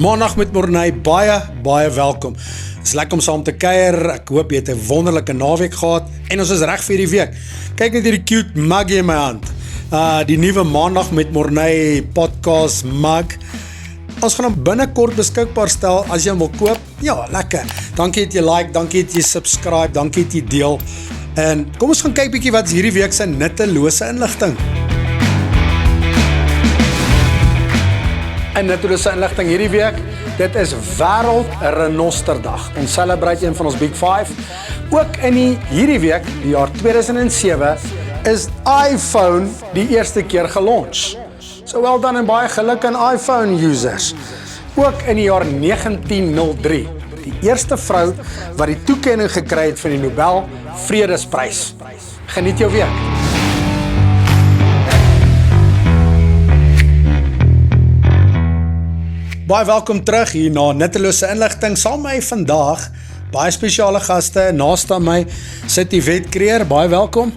Maandag met Morney, baie welkom. Het is lekker om saam te kuier, ek hoop jy het 'n wonderlike naweek gehad en ons is reg vir die week. Kyk net hierdie cute muggie in my hand. Die nuwe Maandag met Morney podcast mug. Ons gaan hom binnekort beskikbaar stel as jy hom wil koop. Ja, lekker. Dankie dat jy like, dankie dat jy subscribe, dankie dat jy deel. En kom ons gaan kyk bietjie wat is hierdie week se nuttelose inligting. En nuttelose inligting hierdie week, dit is Wêreld Renosterdag. Ons celebrate een van ons Big Five. Ook in hierdie week, die jaar 2007, is iPhone die eerste keer gelaunch. So well done en baie geluk aan iPhone users. Ook in die jaar 1903, die eerste vrou wat die toekenning gekry het van die Nobel Vredesprys. Geniet jou week. Baie welkom terug hier na Nuttelose Inligting. Saam met my vandag, baie spesiale gaste. Naast aan my sit Yvette Creer, baie welkom.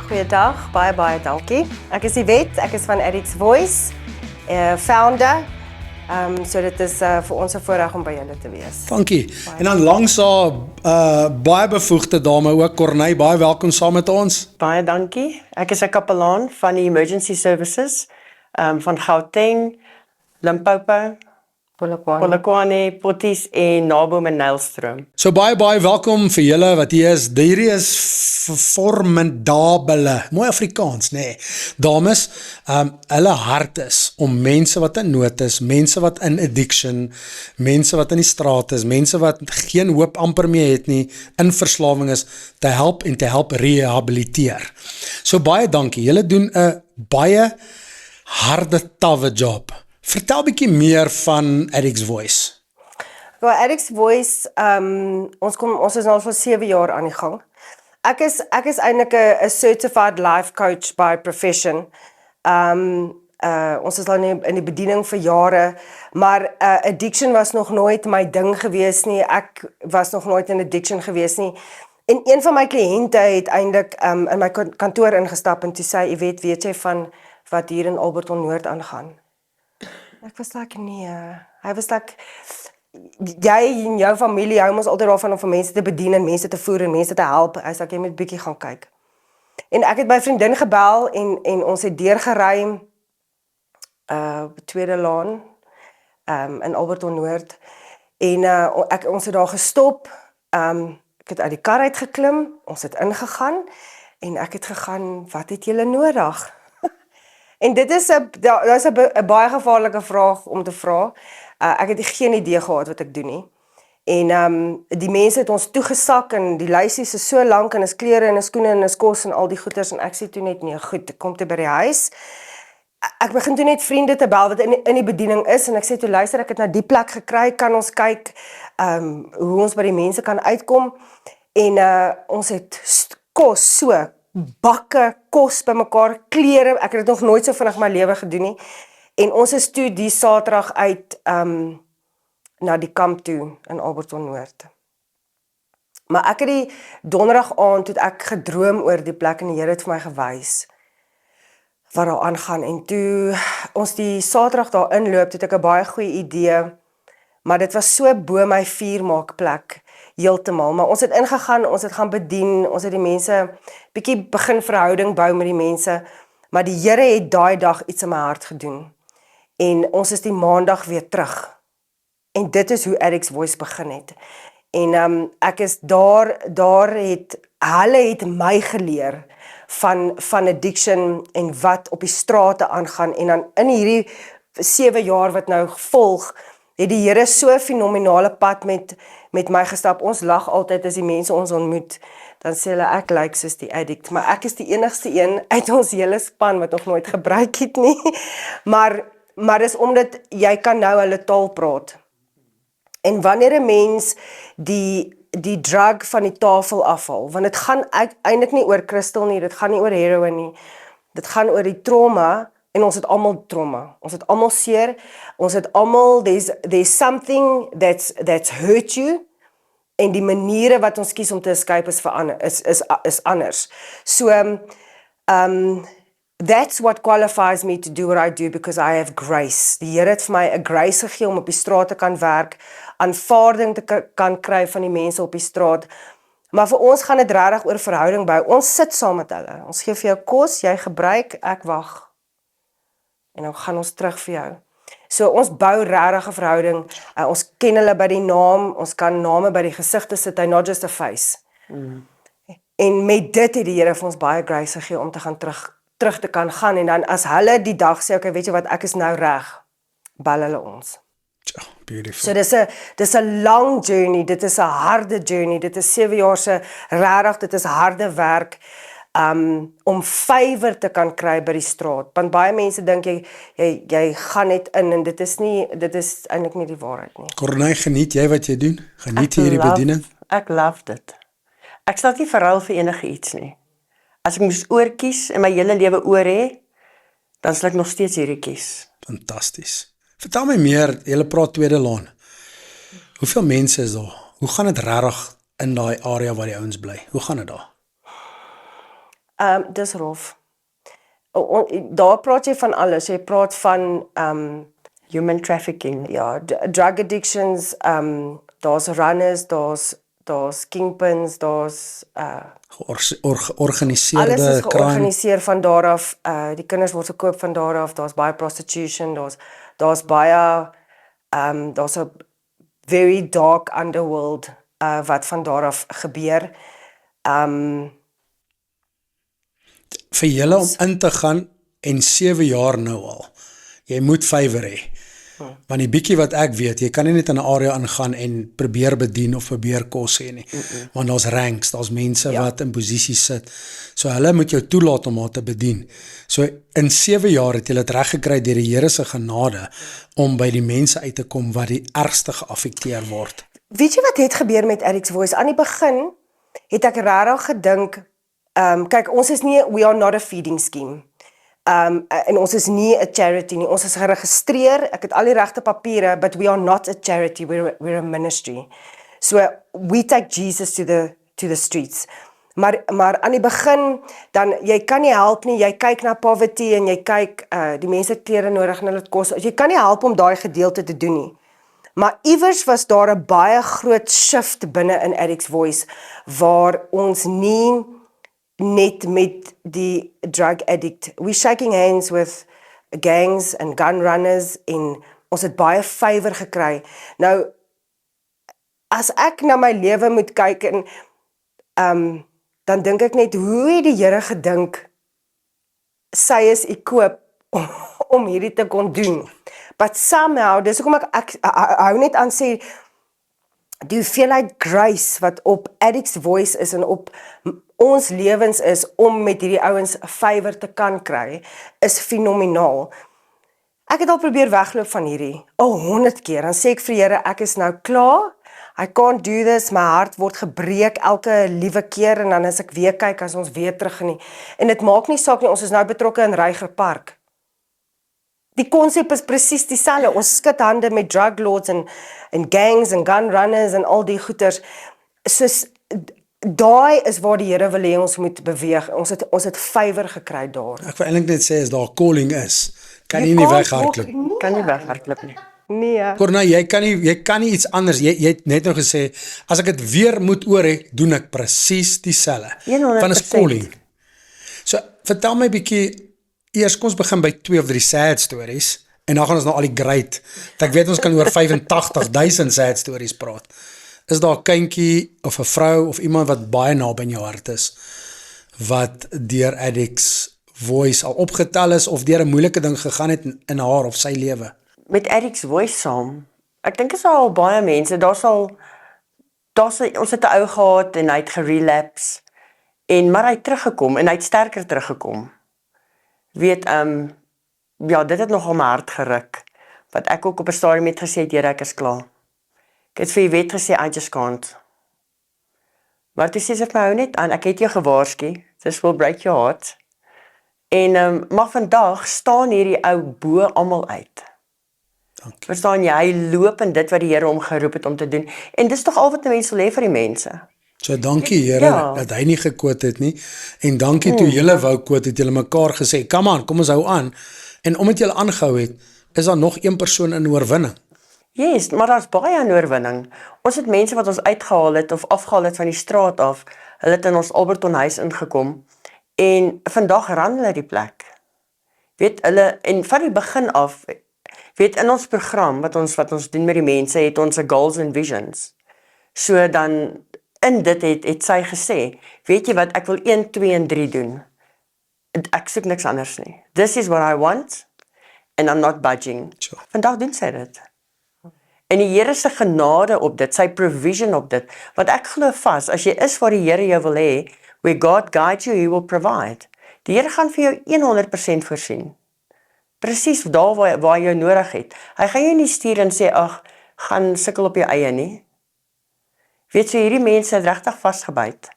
Goeiedag, baie dankie. Ek is Yvette, ek is van Addicts Voice, founder. So dit is vir ons 'n voorreg om by julle te wees. Dankie. En dan langs haar baie bevoegde dame ook, Corneille, baie welkom saam met ons. Baie dankie. Ek is 'n kapelaan van die Emergency Services van Gauteng, Limpopo, Polokwane, Potties en Nabom en Nylstroom. So baie welkom vir julle wat hier is. Hierdie is formidabele, mooi Afrikaans, nee. Dames, hulle hart is om mense wat in nood is, mense wat in addiction, mense wat in die straat is, mense wat geen hoop amper meer het nie, in verslawing is, te help en te help rehabiliteer. So baie dankie. Julle doen 'n baie harde, tawwe job. Vertel bietjie meer van Addicts Voice. Well, Addicts Voice, ons is al vir 7 jaar aan die gang. Ek is eintlik 'n certified life coach by profession. Ons is al in die bediening vir jare, maar addiction was nog nooit my ding gewees nie. Ek was nog nooit in addiction gewees nie. En een van my kliënte het eintlik in my kantoor ingestap en toe sê, weet jy van wat hier in Alberton Noord aangaan? Ek was like, nee. Hy was like, jy en jou familie hou ons altyd daarvan om vir mense te bedien en mense te voer en mense te help. Hy sê, jy moet bietjie gaan kyk. En ek het my vriendin gebel en ons het deurgery op Tweede Laan in Alberton Noord. En ons het daar gestop. Ek het uit die kar uitgeklim, ons het ingegaan en ek het gegaan, wat het julle nodig? En dit is 'n baie gevaarlike vraag om te vra. Ek het geen idee gehad wat ek doen nie. En die mense het ons toegesak en die lysies is so lank en is klere en is skoene en is kos en al die goeders en ek sê toe net, nee goed, ek kom toe by die huis. Ek begin toe net vriende te bel wat in die bediening is en ek sê toe, luister, ek het na die plek gekry, kan ons kyk hoe ons by die mense kan uitkom. En ons het kos so, bakke, kos by mekaar, klere, ek het dit nog nooit so vinnig in my lewe gedoen nie. En ons is toe die Saterdag uit na die kamp toe in Alberton Noord. Maar ek het die Donderdag aand toe ek gedroom oor die plek en die Here het vir my gewys wat daar aangaan. En toe ons die Saterdag daar inloop, het ek 'n baie goeie idee, maar dit was so bo my vuurmaakplek. Heeltemal, maar ons het ingegaan, ons het gaan bedien, ons het die mense bietjie begin verhouding bou met die mense, maar die Here het daai dag iets in my hart gedoen. En ons is die Maandag weer terug. En dit is hoe Addicts Voice begin het. En ek is hulle het my geleer van addiction en wat op die strate aangaan. En dan in hierdie 7 jaar wat nou volg, het die Here so 'n fenominale pad met my gestap. Ons lag altyd as die mense ons ontmoet, dan sê hulle, ek lyk soos die addict, maar ek is die enigste een uit ons hele span wat nog nooit gebruik het nie. Maar dis omdat jy kan nou hulle taal praat. En wanneer 'n mens die drug van die tafel afhaal, want dit gaan eintlik nie oor kristal nie, dit gaan nie oor heroin nie, dit gaan oor die trauma. En ons het almal trauma, ons het almal seer, ons het almal, there's something that's hurt you, en die maniere wat ons kies om te escape is anders. So, That's what qualifies me to do what I do because I have grace. Die Here het vir my 'n grace gegee om op die straat te kan werk, aanvaarding te kan kry van die mense op die straat. Maar vir ons gaan dit regtig oor verhouding bou. Ons sit saam met hulle. Ons gee vir jou kos, jy gebruik, ek wag. En dan gaan ons terug vir jou. So ons bou regtig 'n verhouding. Ons ken hulle by die naam, ons kan name by die gesigte sit, hy not just a face. En met dit het die Here vir ons baie grace gegee om te gaan terug te kan gaan en dan as hulle die dag sê, okay, weet jy wat, ek is nou reg, bel hulle ons. Beautiful. So dis 'n long journey, dit is 'n harde journey, dit is 7 jaar se regtig, dit is harde werk om favour te kan kry by die straat. Want baie mense dink jy gaan net in en dit is eintlik nie die waarheid nie. Corneille, geniet jy wat jy doen? Geniet jy hierdie bediening? Ek love dit. Ek sal nie verruil vir enige iets nie. As ek moes oorkies en my hele lewe oor hê, dan sal ek nog steeds hierdie kies. Fantasties. Vertel my meer, jy praat Tweede Laan. Hoeveel mense is daar? Hoe gaan dit regtig in daai area waar die ouens bly? Hoe gaan dit daar? Dis rof. Daar praat jy van alles. Jy praat van Human trafficking. ja, drug addictions, daar's runners, daar's kingpins, daar's Georganiseerde alles is crime. georganiseer van daar af. Die kinders word verkoop van daar af. Daar's baie prostitution, daar's baie daar's 'n very dark underworld wat van daar af gebeur. Vir julle om in te gaan en 7 jaar nou al. Jy moet favour hê. Want die bietjie wat ek weet, jy kan nie net in 'n area ingaan en probeer bedien of probeer kos hê nie. Want daar's ranks, daar's mense wat in posisies sit. So hulle moet jou toelaat om haar te bedien. So in 7 jaar het jy dit reg gekry deur die Here se genade om by die mense uit te kom wat die ergste geaffekteer word. Weet jy wat het gebeur met Eric's Voice? Aan die begin het ek regtig gedink, kyk, ons is nie, we are not a feeding scheme. En ons is nie 'n charity nie. Ons is geregistreer, ek het al die regte papiere, but we are not a charity, we're a ministry. So we take Jesus to the streets. Maar aan die begin, dan, jy kan nie help nie, jy kyk na poverty en jy kyk, die mense het klere nodig en hulle het kos, jy kan nie help om daai gedeelte te doen nie. Maar iewers was daar 'n baie groot shift binne in Eric's Voice, waar ons nie net met die drug addict, we shaking hands with gangs and gun runners en ons het baie favour gekry. Nou, as ek na my lewe moet kyk en dan dink ek net, hoe het die Here gedink sy is equip om hierdie te kon doen? But somehow, dis hoekom ek hou net aan sê, die hoeveelheid grace wat op Eric's Voice is en op ons lewens is om met hierdie ouens favour te kan kry, is fenomenaal. Ek het al probeer wegloop van hierdie, 100 keer, dan sê ek vir Here, ek is nou klaar, I can't do this, my hart word gebreek elke liewe keer, en dan as ek weer kyk, as ons weer terug nie, en dit maak nie saak nie, ons is nou betrokke in Reiger Park. Die konsep is presies dieselfde, ons skud hande met drug lords en gangs en gun runners en al die goeters, soos, daai is waar die Here wil hê ons moet beweeg, ons het favour gekry daar. Ek wil eintlik net sê, as daar calling is, kan jy nie weghardloop. Kan nie weghardloop nie. Nee. Corneille, jy kan nie iets anders, jy het net nou gesê, as ek dit weer moet oor hê, doen ek presies dieselfde. 100%. Van 'n calling. So, vertel my bietjie, eers kom ons begin by 2 of 3 sad stories, en dan gaan ons nou al die great, ek weet ons kan oor 85,000 sad stories praat. Is daar 'n kindjie, of 'n vrou, of iemand wat baie naby in jou hart is, wat deur Eric's Voice al opgetel is, of deur 'n moeilike ding gegaan het in haar of sy lewe? Met Eric's Voice saam, ek dink is al baie mense, ons het 'n ou gehad, en hy het gerelapse, maar hy het teruggekom, en hy het sterker teruggekom. Weet, ja, dit het nogal my hart geruk, wat ek ook op 'n stadium het gesê, Here, ek is klaar. Ek het vir Wet gesê, I just can't. Maar toe sê sy vir my, hou net aan, ek het jou gewaarsku, this will break your heart. En, maar vandag staan hierdie ou bo almal uit. Verstaan jy, hy loop in dit wat die Here hom geroep het om te doen. En dis tog al wat 'n mens wil hê vir die mense. So dankie Here Ja. dat hy nie gekwoot het nie en dankie toe julle wou quote het julle mekaar gesê, come on, kom ons hou aan. En omdat julle aangehou het, is daar nog een persoon in oorwinning. Yes, maar daar's baie in oorwinning. Ons het mense wat ons uitgehaal het of afgehaal het van die straat af. Hulle het in ons Alberton huis ingekom en vandag ran hulle die plek. Weet hulle en van die begin af, weet in ons program wat ons doen met die mense het ons 'n goals and visions. So dan in dit het sy gesê, weet jy wat, ek wil 1, 2 en 3 doen. Ek soek niks anders nie. This is what I want and I'm not budging. Sure. Vandag doen sy dit. En die Here se genade op dit, sy provision op dit, want ek glo vas, as jy is waar die Here jou wil hê, where God guides you, he will provide. Die Here gaan vir jou 100% voorsien. Presies daar waar jy nodig het. Hy gaan jou nie stuur en sê, ag, gaan sukkel op jou eie nie. Weet jy, hierdie mense het regtig vasgebyt.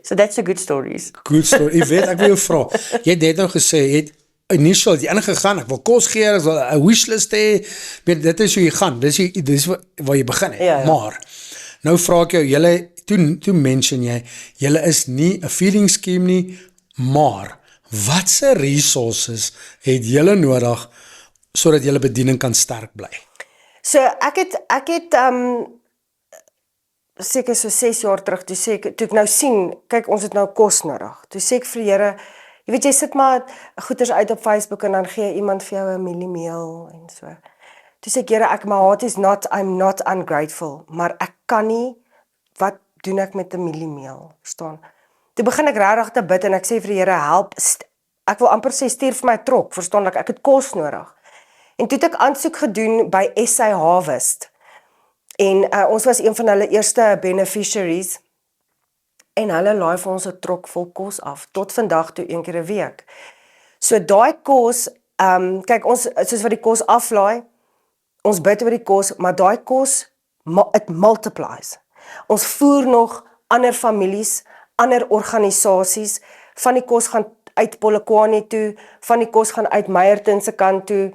So that's a good stories. Good story. Jy weet, ek wil jou vra. Jy het net nou gesê, jy het initial jy ingegaan, ek wil kos gee, ek wil 'n wishlist hê. Weet, dit is hoe jy gaan. Dis waar jy begin het. Ja. Maar nou vra ek jou, julle toe mention jy, julle is nie 'n feeding scheme nie, maar watse resources het julle nodig sodat julle bediening kan sterk bly? So ek het seker so 6 jaar terug toe ek nou sien, kyk ons het nou kos nodig. Toe sê ek vir die Here, jy weet jy sit maar goeders uit op Facebook en dan gee iemand vir jou 'n mieliemeel en so. Toe sê ek Here, my heart is I'm not ungrateful, maar ek kan nie, wat doen ek met 'n mieliemeel? Verstaan? Toe begin ek regtig te bid en ek sê vir die Here, help, ek wil amper sê stuur vir my 'n trok, verstaan, ek het kos nodig. En toe het ek aansoek gedoen by SA Harvest. En ons was een van hulle eerste beneficiaries en hulle laai vir ons 'n trok vol kos af, tot vandag toe 1 keer 'n week. So daai kos, kyk ons, soos wat die kos aflaai, ons bid oor die kos, maar daai kos, it multiplies. Ons voer nog ander families, ander organisasies, van die kos gaan uit Polokwane toe, van die kos gaan uit Meyerton se kant toe.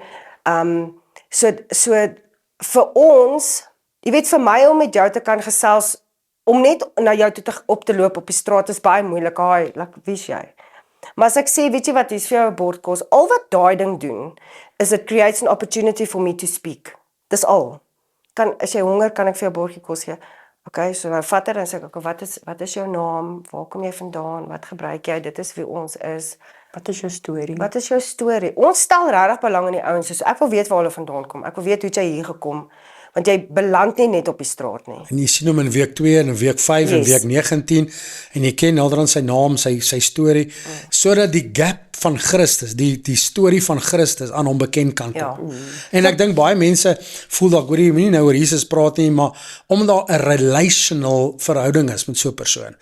So vir ons, jy weet vir my om met jou te kan gesels, om net na jou toe op te loop op die straat is baie moeilik, wie is jy? Maar as ek sê, weet jy wat, hier is vir jou 'n bord kos, al wat daai ding doen, is it creates an opportunity for me to speak. Dis al. As jy honger, kan ek vir jou 'n bordjie kos gee. Okay, so nou vat en sê ek, okay, wat is jou naam? Waar kom jy vandaan? Wat gebruik jy? Dit is wie ons is. Wat is jou storie? Wat is jou storie? Ons stel regtig belang in die ouens, so ek wil weet waar hulle vandaan kom. Ek wil weet hoe jy hier gekom, want jy beland nie net op die straat nie. En jy sien hom in week 2 en in week 5 en week 19 en jy ken naderhand sy naam, sy storie, sodat die gap van Christus, die storie van Christus aan hom bekend kan kom. Ja. En ek dink baie mense voel dalk, hoor jy nie nou oor Jesus praat nie, maar omdat daar 'n relational verhouding is met so 'n persoon,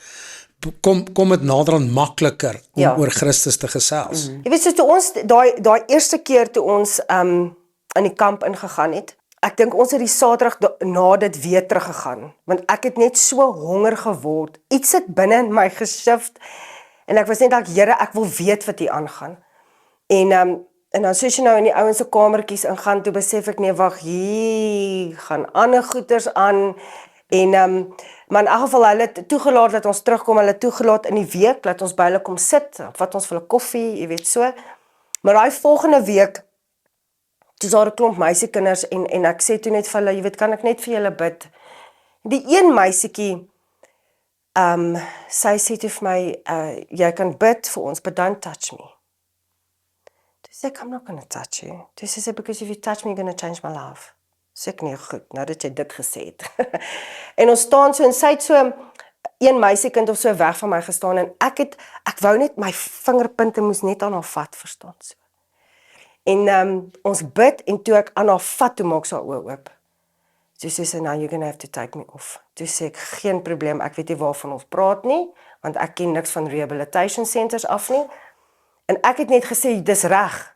kom dit naderhand makliker om oor Christus te gesels. Jy weet, so toe ons, daai eerste keer toe ons in die kamp ingegaan het, ek dink ons het die Saterdag na dit weer teruggegaan, want ek het net so honger geword, iets het binne in my geshift, en ek was net like, Here, ek wil weet wat hier aangaan, en dan soos jy nou in die ouens se kamertjies ingaan, toe besef ek, nee, wag, hier gaan ander goeters aan, en maar in elk geval, hulle het toegelaat dat ons terugkom, hulle het toegelaat in die week, dat ons by hulle kom sit, vat ons vir hulle koffie, jy weet so, maar daai volgende week, toe is daar 'n klomp meisiekinders, en ek sê toe net vir hulle, jy weet, kan ek net vir julle bid? Die een meisiekie, sy sê toe vir my, jy kan bid vir ons, but don't touch me. Toe sê ek, I'm not gonna touch you. Toe sê sy, because if you touch me, you're gonna change my life. Sê ek, nee, goed, nou dat jy dit gesê het. En ons staan so, en sy het so, een meisiekind of so weg van my gestaan, en ek wou net, my vingerpunte moes net aan haar vat, verstaan so. En ons bid, en toe ek aan haar vat, toe maak sy haar oë oop. Toe sê sy, now you're gonna have to take me off. Toe sê ek, geen probleem, ek weet nie waarvan ons praat nie, want ek ken niks van rehabilitation centers af nie. En ek het net gesê, dis reg.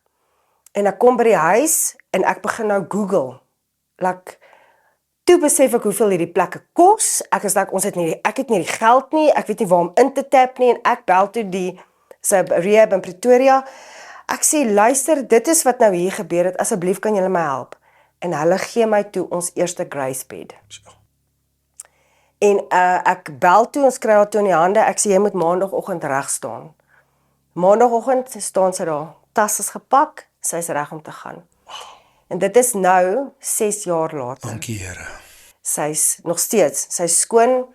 En ek kom by die huis, en ek begin nou Google. Toe besef ek hoeveel hierdie plekke kos, ek het nie die geld nie, ek weet nie waar om in te tap nie, en ek bel toe die rehab in Pretoria. Ek sê, luister, dit is wat nou hier gebeur het, asseblief kan julle my help. En hulle gee my toe ons eerste grace bed. En ek bel toe, ons kry haar toe in die hande, ek sê jy moet maandagoggend reg staan. Maandagoggend staan sy daar, tas is gepak, sy is reg om te gaan. En dit is nou 6 jaar later. Dankie Here. Sy's nog steeds, sy's skoon,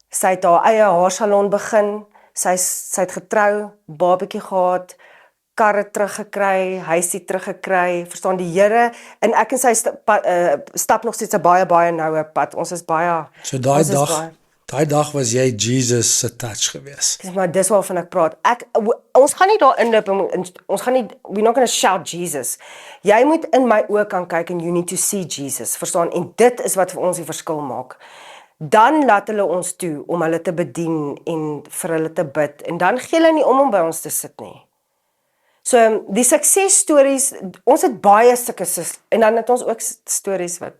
sy het haar eie haarsalon begin, sy het getrou, babatjie gehad, karre teruggekry, huisie teruggekry, verstaan die Here, en ek en sy stap nog steeds 'n baie noue pad. Ons is baie So daai dag was jy Jesus se touch gewees. Maar dis waarvan ek praat. Ons gaan nie daar inloop en ons gaan nie, we're not going to shout Jesus. Jy moet in my oë kan kyk en you need to see Jesus, verstaan? En dit is wat vir ons die verskil maak. Dan laat hulle ons toe om hulle te bedien en vir hulle te bid en dan gee hulle nie om by ons te sit nie. So die suksesstories, ons het baie sulke en dan het ons ook stories wat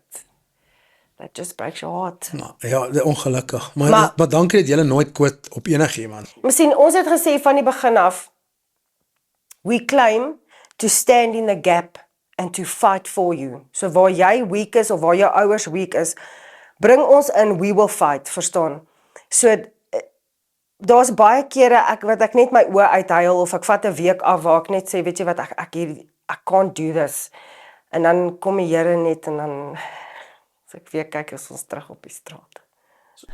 that just breaks your heart. Nou, ja, ongelukkig. Maar dankie dat jy nooit quit op enigiemand. Miskien ons het gesê van die begin af, we claim to stand in the gap and to fight for you. So waar jy weak is of waar jou ouers weak is, bring ons in, we will fight, verstaan? So daar's baie kere wat ek net my oë uithuil of ek vat 'n week af waar ek net sê, weet jy wat, ek can't do this. En dan kom die Here net en dan as ek weer kyk is ons terug op die straat.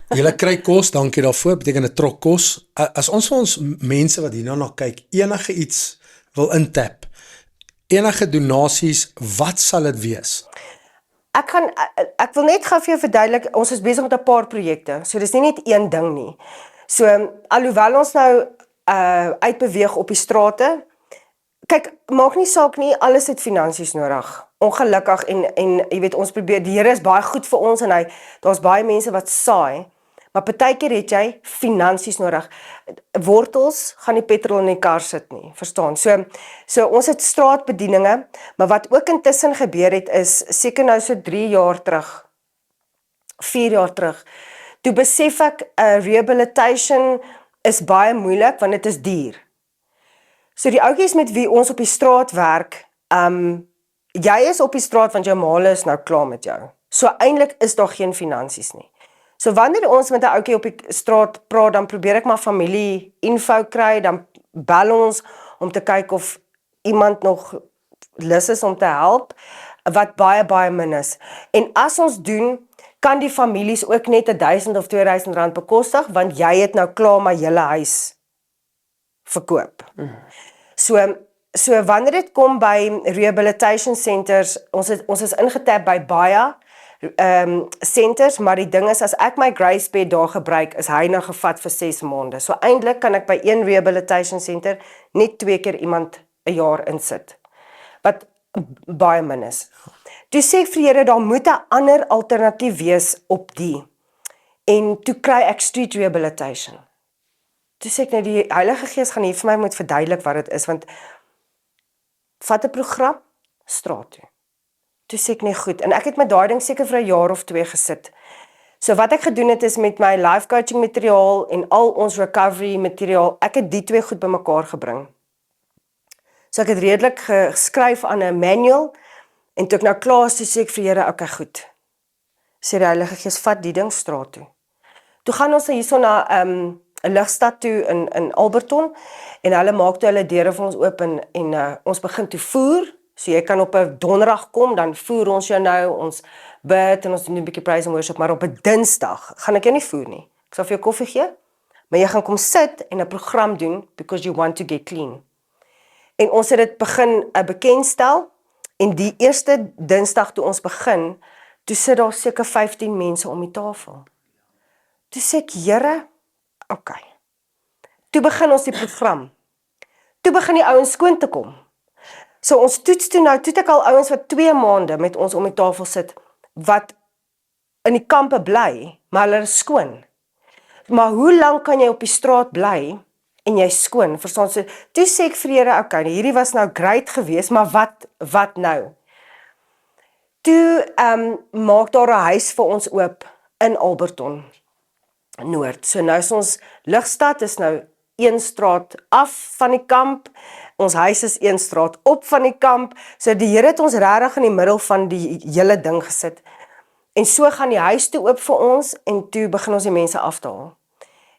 Julle kry kos, dankie daarvoor, beteken 'n trok kos. As ons vir ons mense wat hierna na kyk, enige iets wil intap, enige donasies, wat sal dit wees? Ek wil net gou vir jou verduidelik, ons is besig met 'n paar projekte, so dis nie net een ding nie. So, alhoewel ons nou uitbeweeg op die strate, kyk, maak nie saak nie, alles het finansies nodig. Ongelukkig en jy weet, ons probeer, die Here is baie goed vir ons en daar's baie mense wat saai, maar partykeer het jy finansies nodig. Wortels gaan nie petrol in die kar sit nie, verstaan? So ons het straatbedieninge, maar wat ook intussen gebeur het is, seker nou so 3 jaar terug, 4 jaar terug, toe besef ek, rehabilitation is baie moeilik, want dit is duur. So die ouetjies met wie ons op die straat werk, jy is op die straat want jou maale is nou klaar met jou. So eintlik is daar geen finansies nie. So wanneer ons met 'n ouetjie op die straat praat, dan probeer ek maar familie info kry, dan bel ons om te kyk of iemand nog lus is om te help, wat baie min is. En as ons doen, kan die families ook net 1000 of 2000 rand bekostig, want jy het nou klaar my hele huis verkoop. So wanneer dit kom by rehabilitation centers, ons is ingetap by baie centers, maar die ding is, as ek my Grace Bed daar gebruik, is hy nou gevat vir 6 maande. So eintlik kan ek by een rehabilitation center net 2 keer iemand 'n jaar insit, wat baie min is. Toe sê ek vir die Here, daar moet 'n ander alternatief wees op die. En toe kry ek street rehabilitation. Toe sê ek net, die Heilige Gees gaan hier vir my moet verduidelik wat dit is, want vat 'n program, straat toe. Toe sê ek nie goed, en ek het met daai ding seker vir 1 jaar of 2 gesit. So wat ek gedoen het is met my life coaching materiaal en al ons recovery materiaal, ek het die 2 goed bymekaar gebring. So ek het redelik geskryf aan 'n manual, en toe ek nou klaar is, toe sê ek vir Here, okay goed, sê die Heilige Gees, vat die ding straat toe. Toe gaan ons hierso na 'n ligstad toe in Alberton, en hulle maak toe hulle deure vir ons oop, en ons begin toe voer, so jy kan op 'n donderdag kom, dan voer ons jou nou, ons bid, en ons doen 'n bietjie praise and worship, maar op 'n Dinsdag gaan ek jou nie voer nie. Ek sal vir jou koffie gee, maar jy gaan kom sit en 'n program doen, because you want to get clean. En ons het dit begin bekendstel, en die eerste Dinsdag toe ons begin, toe sit daar seker 15 mense om die tafel. Toe sê ek, Here, okay. Toe begin ons die program. Toe begin die ouens skoon te kom. So ons toets toe nou, toe het ek al ouens wat 2 maande met ons om die tafel sit, wat in die kampe bly, maar hulle is skoon. Maar hoe lank kan jy op die straat bly, en jy skoon, verstaan? So, toe sê ek vir Here, okay, hierdie was nou great geweest, maar wat nou? Toe maak daar 'n huis vir ons oop in Alberton Noord. So nou is ons Ligstad is nou 1 straat af van die kamp, ons huis is 1 straat op van die kamp, so die Here het ons regtig in die middel van die hele ding gesit. En so gaan die huis toe oop vir ons en toe begin ons die mense afhaal.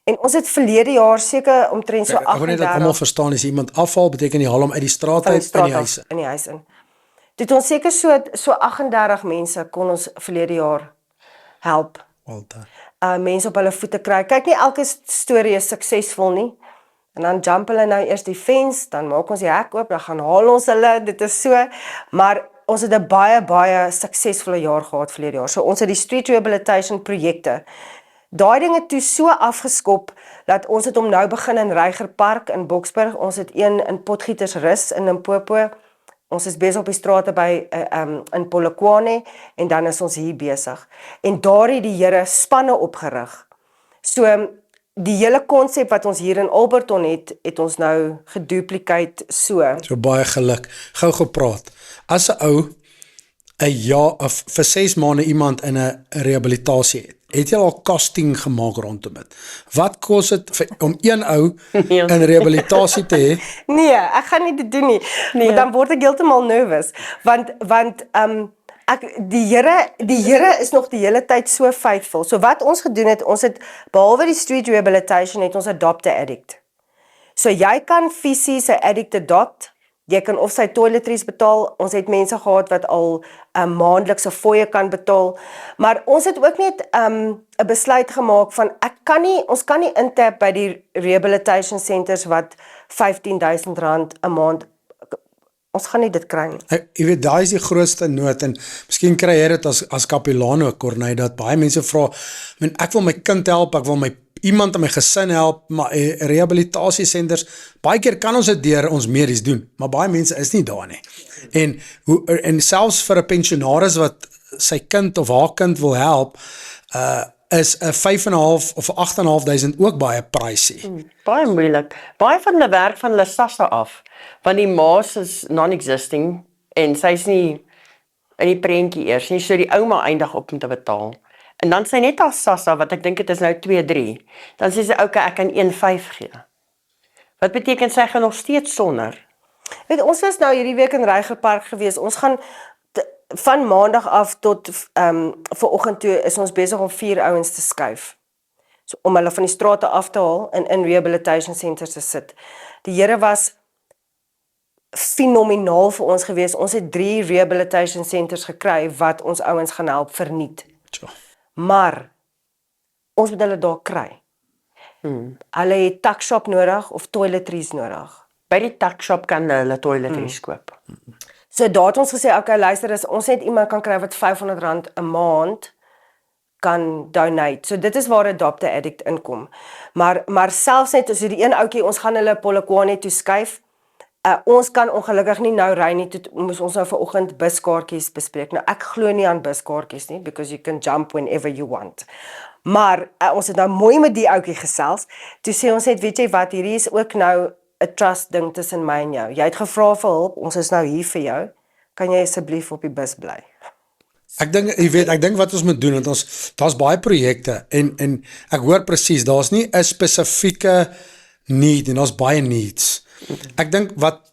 En ons het verlede jaar seker omtrent so Ek wil net dat 38 almal verstaan, as iemand afval, beteken jy haal hom uit die straat van die uit in straat die af huis. in die huis in. Toe het ons seker so 38 mense kon ons verlede jaar help. Walter. Mense op hulle voete kry. Kyk, nie elke storie is suksesvol nie. En dan jump hulle nou eers die fence, dan maak ons die hek oop, dan gaan haal ons hulle, dit is so. Maar ons het 'n baie suksesvolle jaar gehad verlede jaar. So ons het die street rehabilitation projekte. Daai ding het toe so afgeskop, dat ons het hom nou begin in Reiger Park in Boksburg, ons het een in Potgietersrus in Limpopo, ons is besig op die strate by in Polokwane, en dan is ons hier besig. En daar het die Here spanne opgerig. So, die hele konsep wat ons hier in Alberton het ons nou geduplicate so. So baie geluk. Gou gepraat. As 'n ou 'n jaar of vir 6 maande iemand in 'n rehabilitasie het jy al casting gemaak rondom dit? Wat kos dit om een ou in rehabilitasie te hê? Nee, ek gaan nie dit doen nie. Nee. Want dan word ek heeltemal nervous, want die Here is nog die hele tyd so faithful. So wat ons gedoen het, ons het behalwe die street rehabilitation het ons adopt 'n addict. So jy kan fisies 'n addict adopt. Jy kan of sy toiletries betaal. Ons het mense gehad wat al maandelikse fooie kan betaal. Maar ons het ook net 'n besluit gemaak van ons kan nie intap by die rehabilitation centers wat R15,000 'n maand. Ons gaan nie dit kry nie. Jy weet, daai is die grootste nood, en miskien kry jy dit as kapellaan ook, Corneille, dat baie mense vra, ek wil my kind help, ek wil iemand in my gesin help, maar rehabilitasiesenters, baie keer kan ons dit deur ons medies doen, maar baie mense is nie daar nie. En selfs vir 'n pensionaris wat sy kind of haar kind wil help, is 'n 5,5 of 8,500 ook baie pricey. Baie moeilik. Baie van hulle werk van hulle SASSA af, want die ma's is non-existing en sy's nie in die prentjie eers nie, so die ouma eindig op om te betaal. En dan sy net as SASSA, wat ek dink dit is nou 2-3, dan sê sy, okay, ek kan 1,5 gee. Wat beteken sy gaan nog steeds sonder? Weet, ons was nou hierdie week in Reiger Park gewees. Ons gaan van maandag af tot vanoggend toe is ons besig om 4 ouens te skuif. So, om hulle van die strate af te haal en in rehabilitation centers te sit. Die Here was fenomenaal vir ons gewees. Ons het 3 rehabilitation centers gekry wat ons ouens gaan help verniet. Tja. Maar ons moet hulle daar kry. Hulle het tuckshop nodig of toiletries nodig. By die tuckshop kan hulle toiletries koop. So daar het ons gesê, okay, luister, as ons net iemand kan kry wat R500 'n maand kan donate. So dit is waar Adopt a Addict inkom. Maar selfs net as die een ouetjie, ons gaan hulle Polokwane toe skuif. Ons kan ongelukkig nie nou ry nie, toe moes ons nou vanoggend buskaartjies bespreek. Nou ek glo nie aan buskaartjies nie, because you can jump whenever you want. Maar ons het nou mooi met die ouetjie gesels. Toe sê ons net, weet jy wat, hierdie is ook nou 'n trust ding tussen my en jou. Jy het gevra vir hulp, ons is nou hier vir jou. Kan jy asseblief op die bus bly? Ek dink wat ons moet doen, want daar's baie projekte en ek hoor presies, daar's nie 'n spesifieke need en daar's baie needs. Ek dink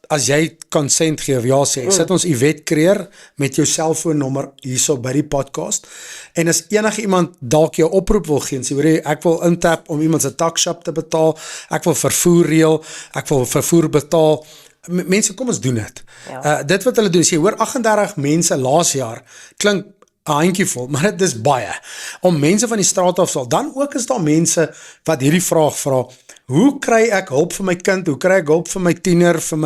as jy consent gee of ja sê, sit ons Yvette Creer met jou selfoonnommer hierso by die podcast, en as enige iemand dalk jou oproep wil gee en sê, hoor, ek wil intap om iemand se tuckshop te betaal, ek wil vervoer reël, ek wil vervoer betaal, mense, kom ons doen dit. Ja. Dit wat hulle doen, sê, hoor, 38 mense laas jaar, klink 'n handjievol, maar dit is baie, om mense van die straat af sal, dan ook is daar mense wat hierdie vraag vra, hoe kry ek hulp vir my kind, hoe kry ek hulp vir my tiener, vir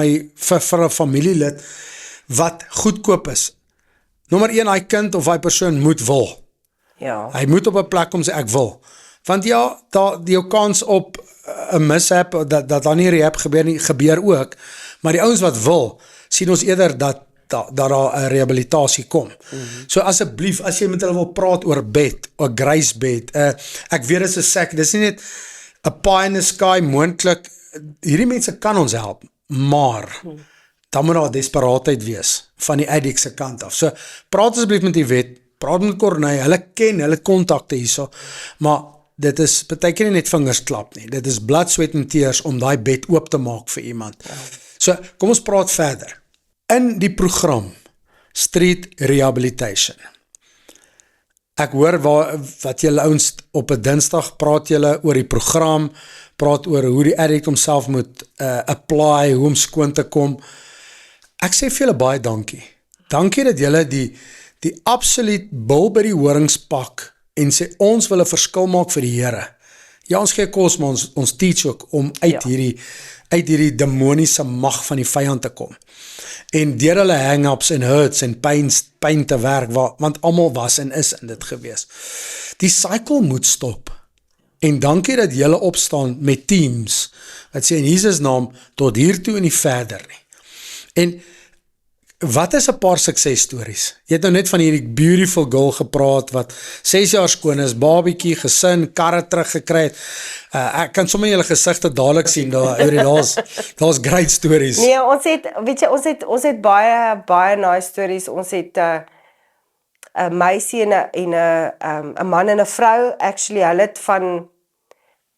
'n familielid, wat goedkoop is? Nommer 1, hy kind of hy persoon moet wil. Ja. Hy moet op 'n plek kom sê, ek wil. Want ja, jou kans op 'n mishap, dat daar nie rehab gebeur ook, maar die ouens wat wil, sien ons eerder dat daar 'n rehabilitasie kom. So asseblief, as jy met hulle wil praat oor bed, 'n grace bed, ek weet dit is 'n sek, dis nie net 'n pie in the sky, moontlik, hierdie mense kan ons help, maar dan moet daar desperaatheid wees van die addict se kant af. So praat asseblief met die wet, praat met Corneille, hulle kontakte hierso, maar dit is partykeer nie net vingers klap nie, dit is blood, sweat en tears om daai bed oop te maak vir iemand. So kom ons praat verder. In die program Street Rehabilitation Ek hoor wat julle ouens op 'n Dinsdag praat julle oor die program, praat oor hoe die addict homself moet apply, hoe om skoon te kom. Ek sê vir julle baie dankie. Dankie dat julle die absoluut bil by die horings pak en sê ons wil 'n verskil maak vir die Here. Ja, ons gee kos, maar ons teach ook om uit hierdie demoniese mag van die vyand te kom. En deur hulle hang-ups en hurts en pyn te werk, want almal was en is in dit gewees. Die cycle moet stop. En dankie dat julle opstaan met teams, wat sê in Jesus naam, tot hiertoe en nie verder nie. En wat is 'n paar suksesstories? Jy het nou net van hierdie beautiful girl gepraat, wat 6 jaar skoon is, babietjie, gesin, karre teruggekry het. Ek kan sommer julle gesigte dadelik sien, daar's great stories. Nee, ons het baie nice stories. Ons het 'n meisie en 'n man en 'n vrou, actually, hulle het van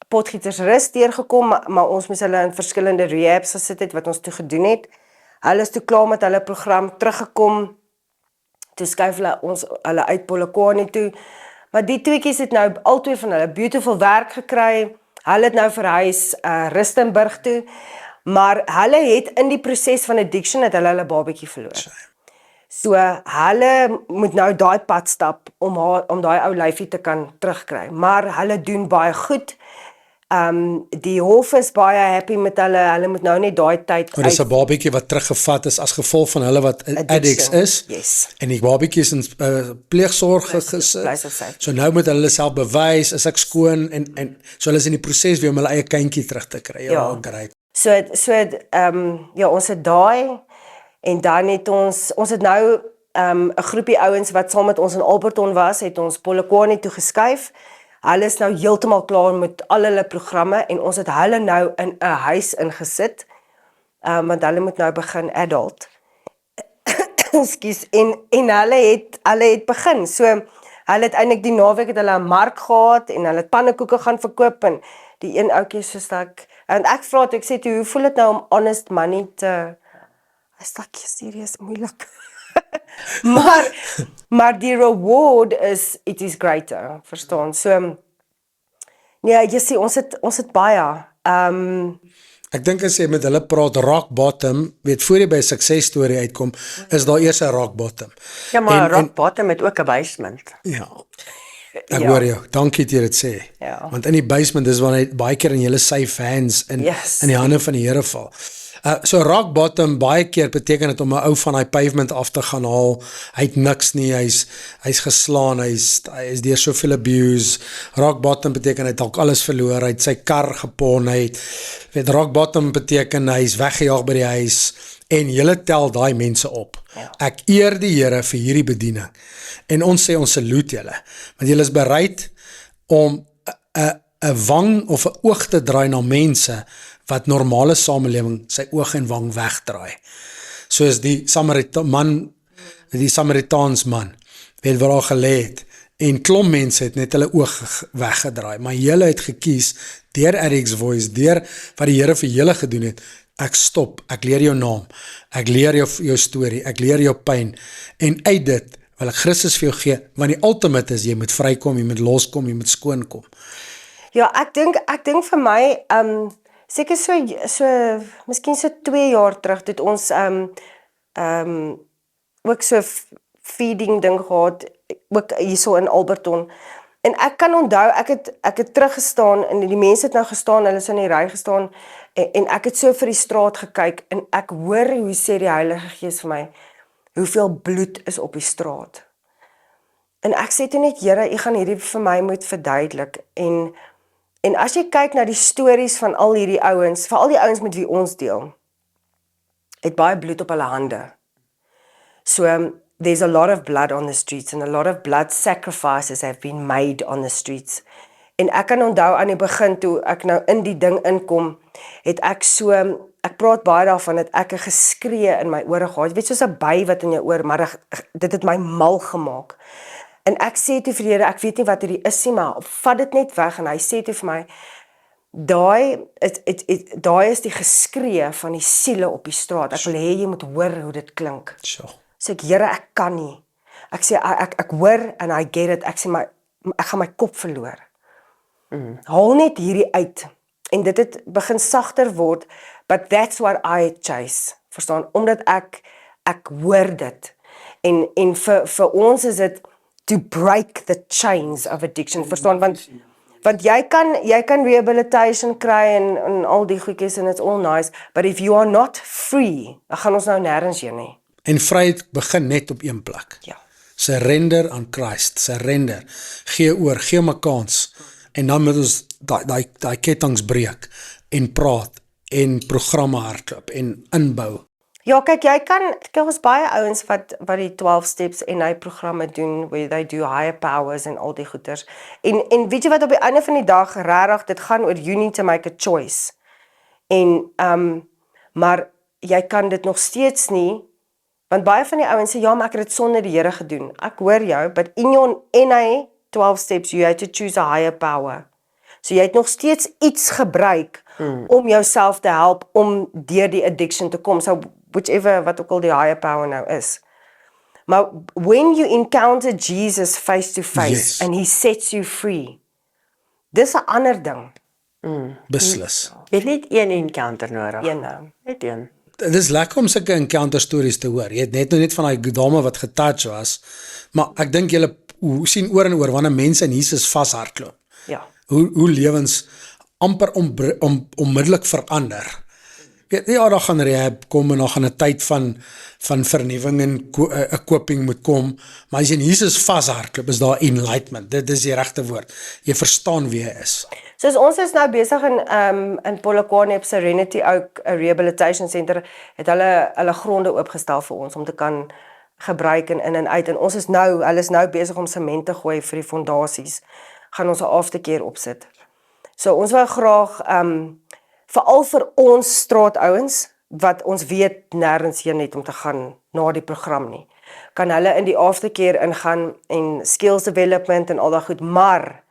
Potgietersrus deurgekom, maar ons moes hulle in verskillende rehabs gesit het, wat ons toe gedoen het. Hulle is toe klaar met hulle program teruggekom, toe skuif hulle uit Polokwane toe, maar die tweekies het nou albei van hulle beautiful werk gekry, hulle het nou verhuis Rustenburg toe, maar hulle het in die proses van addiction het hulle babatjie verloor. So hulle moet nou daai pad stap om daai ou lyfie te kan terugkry, maar hulle doen baie goed. Die hof is baie happy met hulle moet nou net daai tyd Maar dis 'n babietjie wat teruggevat is as gevolg van hulle wat addicts is. Yes. En die babietjie is in pleegsorg gesit. So nou moet hulle self bewys, is ek skoon en so hulle is in die proses weer om hulle eie kindjie terug te kry. Ja, great. Ons het daai en dan het ons het nou 'n groepie ouens wat saam met ons in Alberton was, het ons Polokwane toe geskuif. Hulle is nou heeltemal klaar met al hulle programme en ons het hulle nou in 'n huis ingesit, want hulle moet nou begin adult. Ekskuus, en hulle het begin, so hulle het eintlik die naweek het hulle 'n mark gehad en hulle het pannekoeke gaan verkoop en die een ouetjie soos en ek vra toe, ek sê toe, hoe voel dit nou om honest money te, is dat serieus moeilik. maar die reward it is greater, verstaan? So, nee, jy sê, ons het baie. Ek dink as jy met hulle praat, rock bottom, weet, voor jy by 'n suksesstorie uitkom, is daar eers 'n rock bottom. Ja, maar rock bottom het ook 'n basement. Ja. Ek hoor jou, dankie dat jy dit sê. Ja. Want in die basement is waar hy baie keer in julle safe hands in die hande van die Here val. So rock bottom baie keer beteken dit om 'n ou van hy pavement af te gaan haal. Hy het niks nie, hy's geslaan, hy is deur soveel abuse. Rock bottom beteken hy het dalk alles verloor, hy het sy kar gepon, weet rock bottom beteken hy's weggejaag by die huis en julle tel daai mense op. Ja. Ek eer die Here vir hierdie bediening. En ons sê ons salute julle, want julle is bereid om 'n wang of 'n oog te draai na mense wat normale samelewing sy oog en wang wegdraai. Soos die Samaritaans man, weet waar hy gelê het, en klomp mense het net hulle oog weggedraai, maar julle het gekies, deur Eric's voice, deur wat die Here vir julle gedoen het, ek stop, ek leer jou naam, ek leer jou storie, ek leer jou pyn, en uit dit wil ek Christus vir jou gee, want die ultimate is, jy moet vrykom, jy moet loskom, jy moet skoonkom. Ja, ek dink vir my, seker so miskien so 2 jaar terug, het ons ook so feeding ding gehad, ook hierso in Alberton. En ek kan onthou, ek het teruggestaan, en die mense het nou gestaan, hulle is in die ry gestaan, en ek het so vir die straat gekyk, en ek hoor hoe sê die Heilige Gees vir my, hoeveel bloed is op die straat. En ek sê toe net, Here, U gaan hierdie vir my moet verduidelik, en as jy kyk na die stories van al hierdie ouens, veral die ouens met wie ons deel, het baie bloed op hulle hande. So, there's a lot of blood on the streets, and a lot of blood sacrifices have been made on the streets. En ek kan onthou aan die begin, toe ek nou in die ding inkom, het ek praat baie daarvan, dat ek 'n geskree in my ore gehad, weet soos 'n by wat in jou oor, maar dit het my mal gemaak. En ek sê toe vir die Here, ek weet nie wat hierdie is nie, maar vat dit net weg, en hy sê toe vir my, daai is die geskree van die siele op die straat, ek wil hê jy moet hoor hoe dit klink. Sure. Sê ek, Here, ek kan nie. ek sê ek hoor en I get it. Ek sê maar ek gaan my kop verloor. Haal net hierdie uit. En dit het begin sagter word, but that's what I chase. Verstaan? Omdat ek hoor dit. En vir ons is dit to break the chains of addiction. Verstaan? Want jy kan rehabilitation kry en al die goedjies en it's all nice, but if you are not free, dan gaan ons nou nêrens heen nie. En vryheid begin net op een plek. Ja. Surrender aan Christ, surrender. Gee oor, gee hom 'n kans. En dan moet ons daai kettinge breek en praat en programme hardloop en inbou. Ja, kyk ons baie ouens wat die 12 steps en hy programme doen, where they do higher powers en al die goeters. En weet jy wat op die einde van die dag, regtig, dit gaan oor you need to make a choice. En, maar jy kan dit nog steeds nie, want baie van die ouens sê, ja, maar ek het dit sonder die Here gedoen. Ek hoor jou, but in your NA 12 steps, you have to choose a higher power. So jy het nog steeds iets gebruik om jouself te help om deur die addiction te kom. So whichever wat ook al die higher power nou is. Maar when you encounter Jesus face to face, Yes. and he sets you free, dis 'n ander ding. Beslis. Jy het net een encounter nodig. Net een. Dit is lekker om sulke encounter stories te hoor. Jy het net van daai dame wat getouch was, maar ek dink julle sien oor en oor wanneer mense in Jesus vashardloop. Ja. Hoe lewens amper onmiddellik verander. Ja, daar gaan rehab kom en daar gaan 'n tyd van vernuwing en 'n koping moet kom, maar as jy in Jesus vashardloop, is daar enlightenment. Dit is die regte woord. Jy verstaan wie hy is. Soos ons is nou besig in Polokwane op Serenity ook 'n rehabilitation center, het hulle gronde oopgestel vir ons om te kan gebruik en in en uit. En hulle is nou besig om sement te gooi vir die fondasies. Gaan ons 'n aftercare opsit. So ons wil graag veral vir ons straatouens wat ons weet nêrens heen net om te gaan na die program nie. Kan hulle in die aftercare ingaan en skills development en al daai goed, maar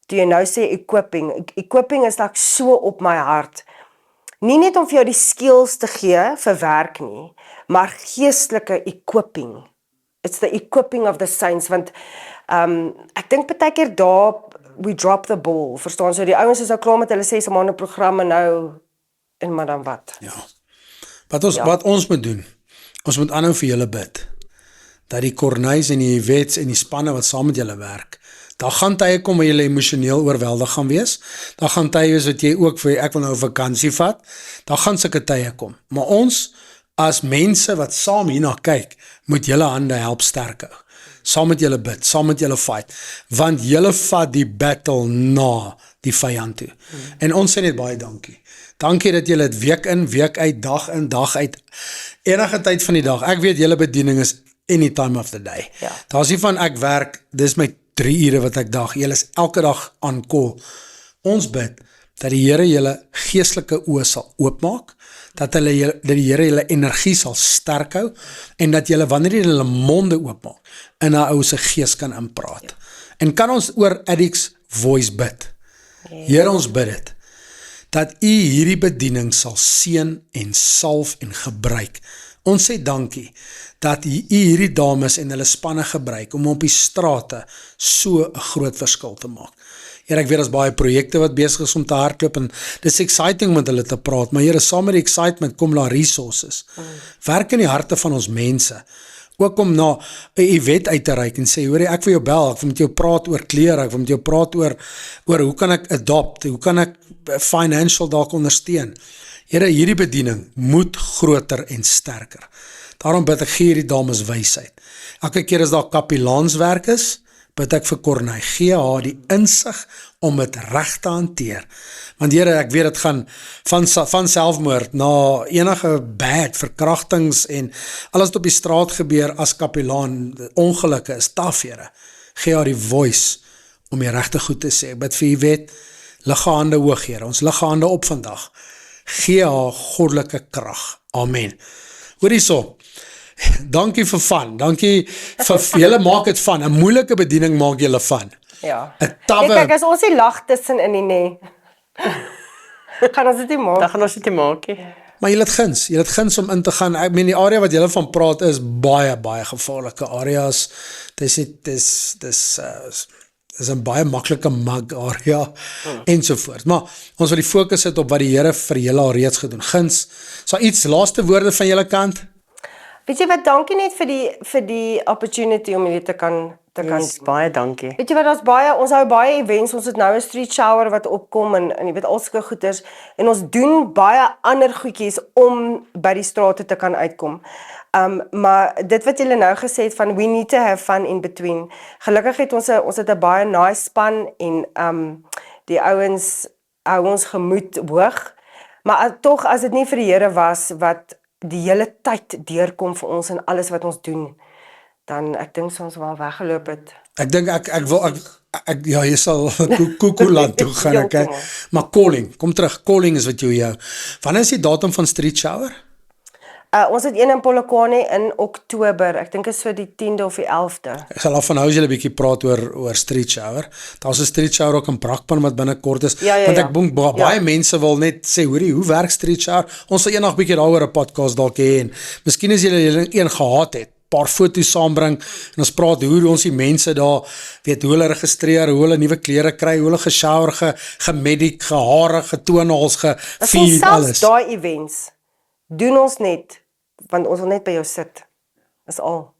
toe jy nou sê equipping is like so op my hart. Nie net om vir jou die skills te gee vir werk nie, maar geestelike equipping. It's the equipping of the saints, want ek dink baie keer daar we drop the ball, verstaan? So die ouens is nou klaar met hulle 6 maande programme nou, en maar dan wat? Ja. Wat ons moet doen, ons moet aanhou vir julle bid, dat die Corneys en die Wets en die spanne wat saam met julle werk, daar gaan tye kom waar julle emosioneel oorweldig gaan wees, daar gaan tye wees wat jy ook vir ek wil nou 'n vakansie vat, daar gaan sulke tye kom, maar ons as mense wat saam hierna kyk, moet julle hande help sterk hou. Saam met julle bid, saam met julle fight, want julle vat die battle na die vyand toe. En ons sê net baie dankie. Dankie dat julle dit week in, week uit, dag in, dag uit, enige tyd van die dag. Ek weet julle bediening is any time of the day. Ja. Daar is nie van ek werk, dis my 3 ure wat ek dag, julle is elke dag aan call. Ons bid dat die Here julle geestelike oë sal oopmaak, dat die Here julle energie sal sterk hou, en dat julle wanneer jy julle monde oopmaak, in 'n ou se gees kan inpraat. Ja. En kan ons oor Addicts Voice bid? Here, ons bid dit, dat u hierdie bediening sal seën en salf en gebruik. Ons sê dankie, dat u hierdie dames en hulle spanne gebruik, om op die strate so 'n groot verskil te maak. Here, ek weet as baie projekte wat besig is om te hardloop, en dis exciting met hulle te praat, maar Here, saam met die excitement kom daar resources. Werk in die harte van ons mense, ook om na 'n event uit te reik en sê, hoor, ek wil jou bel, ek wil met jou praat oor klere, ek wil met jou praat oor hoe kan ek adopt, hoe kan ek financial dalk ondersteun. Here, hierdie bediening moet groter en sterker. Daarom bid ek, gee hierdie dames wysheid. Elke keer as daar kapelaanswerk is, bid ek vir Corney, gee haar die insig om dit reg te hanteer. Want Here, ek weet dit gaan van selfmoord na enige bad, verkrachtings en alles wat op die straat gebeur as kapelaan, ongelukke is taaf, Here. Gee haar die voice om die regte goed te sê. Bid vir u wet, lig haar hande hoog, Here. Ons lig haar hande op vandag. Gee haar goddelike krag. Amen. Hoor hierso. Dankie vir van. Dankie vir julle maak dit van. 'n Moeilike bediening maak julle van. Ja. 'n Tawwe. Kyk, as ons nie lag tussenin nie, gaan ons dit nie maak. Dan gaan ons dit nie maak nie. Maar jy het guns om in te gaan. Ek meen die area wat jy van praat is baie gevaarlike areas. Dis 'n baie maklike mug area ensovoorts. Maar ons wil die fokus het op wat die Here vir julle al reeds gedoen. Guns, so iets laaste woorde van julle kant? Weet jy wat, dankie net vir die opportunity om hierdie te kan Yes, baie dankie. Weet jy wat, ons hou baie events, ons het nou 'n street shower wat opkom en jy weet al sulke goeders en ons doen baie ander goedjies om by die strate te kan uitkom. Maar dit wat julle nou gesê het van we need to have fun in between. Gelukkig het ons 'n baie nice span en die ouens hou ons gemoed hoog. Maar tog as dit nie vir die Here was wat die hele tyd deurkom vir ons en alles wat ons doen, dan ek dink ons wel weggeloop het. Ek dink ja, jy sal Koekoeland toe gaan, okay? Maar calling, kom terug, calling is wat jy jou. Wanneer is die datum van street shower? Ons het een in Polokwane in Oktober, ek dink is so die 10de of die 11de. Ek sal af van nou as julle 'n bietjie praat oor street shower. Daar's 'n street shower ook in Brakpan wat binnekort is. Want ek dink baie mense wil net sê, hoorie, hoe werk street shower? Ons sal eendag bietjie daaroor 'n podcast dalk hê en miskien as julle een gehad het, paar foto's saambring en ons praat hoe ons die mense daar, weet hoe hulle registreer, hoe hulle nuwe klere kry, hoe hulle geshower, gemedic, gehare, getoonhaals, gevier, alles. Selfs daai events doen ons net, want ons wil net by jou sit. Dis al.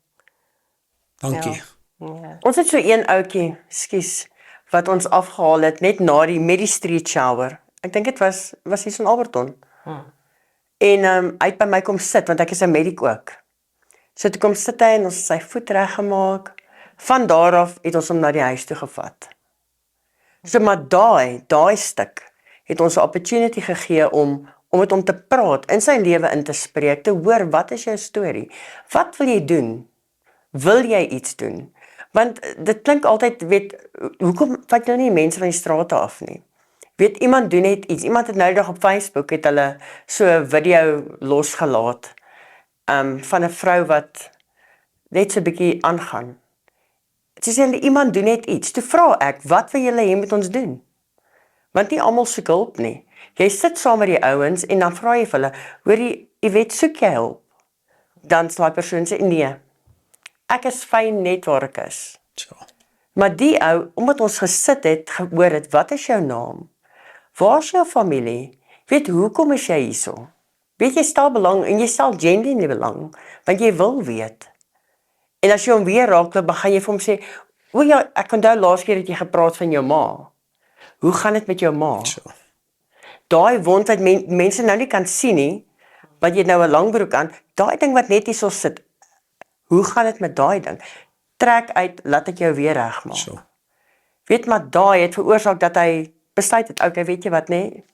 Dankie. Ja. Ons het so een ouetjie, skus, wat ons afgehaal het net na die street shower. Ek dink dit was hier in Alberton. En hy het by my kom sit want ek is 'n medic ook. So toe kom sit hy en ons het sy voet reggemaak. Van daar af het ons hom na die huis toe gevat. So maar daai stuk het ons 'n opportunity gegee om met hom te praat, in sy lewe in te spreek, te hoor wat is jou storie? Wat wil jy doen? Wil jy iets doen? Want dit klink altyd, weet, hoekom vat jy nie mense van die strate af nie? Weet, iemand doen net iets. Iemand het nou die dag op Facebook het hulle so 'n video losgelaat van 'n vrou wat net so 'n bietjie aangaan. Sy sê iemand doen net iets. Toe vra ek, wat wil julle hê moet ons doen? Want nie almal soek hulp nie. Jy sit saam met die ouens en dan vra jy vir hulle, hoor jy weet, soek jy hulp? Dan sal die persoon sê, nee, ek is fyn net waar ek is. So. Maar die ou, omdat ons gesit het, gehoor het, wat is jou naam? Waar is jou familie? Weet, hoekom is jy hierso? Weet, jy stel belang en jy stel genuinely belang, want jy wil weet. En as jy hom weer raakloop, dan gaan jy vir hom sê, o ja, ek onthou laas keer het jy gepraat van jou ma. Hoe gaan dit met jou ma? So. Daai wond wat mense nou nie kan sien nie, want jy het nou 'n lang broek aan, daai ding wat net hierso sit, hoe gaan dit met daai ding? Trek uit, laat ek jou weer regmaak. So. Weet, maar daai het veroorsaak dat hy besluit het, okay, weet jy wat, nee?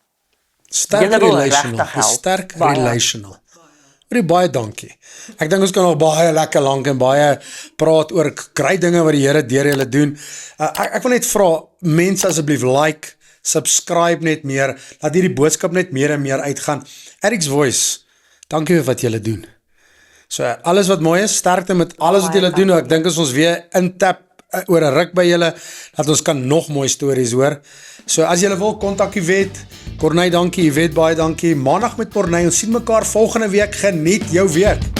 Sterk Julle wil relational. regtig help. Sterk Baie. relational. Baie dankie. Ek dink ons kan nog baie lekker lank en baie praat oor kry dinge wat die Here deur julle doen. Ek wil net vra, mense asseblief like, subscribe net meer, laat hierdie boodskap net meer en meer uitgaan. Eric's Voice, dankie vir wat julle doen. So, alles wat mooi is, sterkte met alles wat julle doen. Ek dink as ons weer intap oor 'n ruk by julle, dat ons kan nog mooi stories hoor. So, as julle wil, kontak Yvette. Corneille, dankie. Yvette, baie dankie. Maandag met Corneille. Ons sien mekaar volgende week. Geniet jou week.